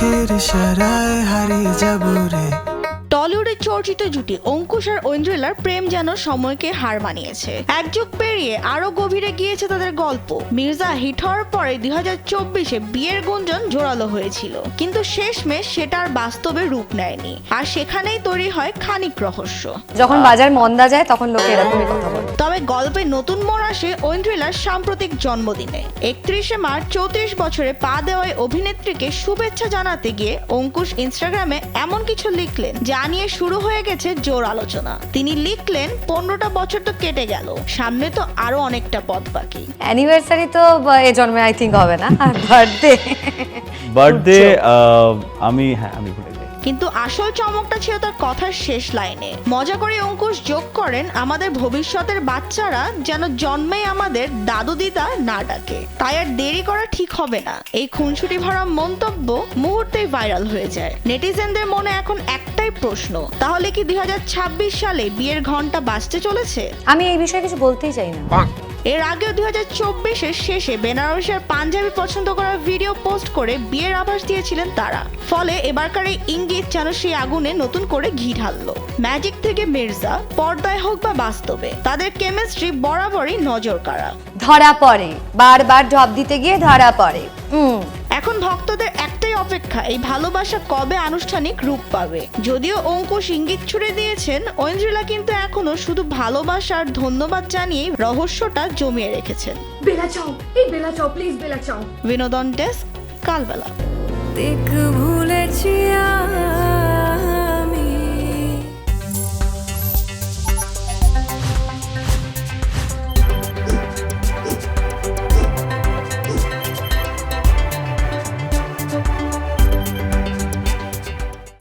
চোখের ইশারায় হারিয়ে যাব রে। টলিউডের চর্চিত জুটি অঙ্কুশ আর ঐন্দ্রিলার প্রেম যেন সময়কে হার মানিয়েছে। এক যুগ পেরিয়ে আরো গভীরে গিয়েছে তাদের গল্প। মির্জা হিট হওয়ার পরে 2024-এ বিয়ের গুঞ্জন জোরালো হয়েছিল, কিন্তু শেষমেশ সেটা আর বাস্তবে রূপ নেয়নি। আর সেখানেই তৈরি হয় খানিক রহস্য। যখন বাজার মন্দা যায় তখন লোকে এরকমই কথা বলে। তবে গল্পে নতুন মোড় আসে ঐন্দ্রিলার সাম্প্রতিক জন্মদিনে। 31শে মার্চ 34 বছরে পা দেওয়ায় অভিনেত্রীকে শুভেচ্ছা জানাতে গিয়ে অঙ্কুশ ইনস্টাগ্রামে এমন কিছু লিখলেন যা নিয়ে শুরু হয়ে গেছে জোর আলোচনা। তিনি লিখলেন, 15টা বছর তো কেটে গেল, সামনে তো আরো অনেকটা পথ বাকি। অ্যানিভার্সারি তো এ জন্মে আই থিঙ্ক হবে না, আর বার্থডে আমি ভুলে যাই। কিন্তু আসল চমকটা ছিল তার কথার শেষ লাইনে। মজা করে অঙ্কুশ যোগ করেন, আমাদের ভবিষ্যতের বাচ্চারা যেন জন্মে আমাদের দাদু দিদা না ডাকে, তাই আর দেরি করা ঠিক হবে না। এই খুনসুটি ভরা মন্তব্য মুহূর্তেই ভাইরাল হয়ে যায়। নেটিজেনদের মনে এখন একটাই প্রশ্ন, তাহলে কি 2026 সালে বিয়ের ঘন্টা বাজতে চলেছে? আমি এই বিষয়ে কিছু বলতেই চাই না। এর আগেও 2024-এর শেষে বেনারসের পাঞ্জাবি পছন্দ করা ভিডিও পোস্ট করে বিয়ের আভাস দিয়েছিলেন তারা। ফলে এবারকার এই ইঙ্গিত যেন সেই আগুনে নতুন করে ঘি ঢাললো। ম্যাজিক থেকে মির্জা, পর্দায় হোক বা বাস্তবে, তাদের কেমিস্ট্রি বরাবরই নজর কাড়া। ধরা পড়ে, বারবার জব দিতে গিয়ে ধরা পড়ে। এখন ভক্তদের একটাই অপেক্ষা, এই ভালোবাসা কবে আনুষ্ঠানিক রূপ পাবে। যদিও অঙ্কুশ ইঙ্গিত ছুড়ে দিয়েছেন, ঐন্দ্রিলা কিন্তু এখনো শুধু ভালোবাসার ধন্যবাদ জানিয়ে রহস্যটা জমিয়ে রেখেছেন। বেলা চাও, এই বেলা চাও, প্লিজ বেলা চাও। বিনোদন ডেস্ক, কালবেলা। দেখ ভুলেছি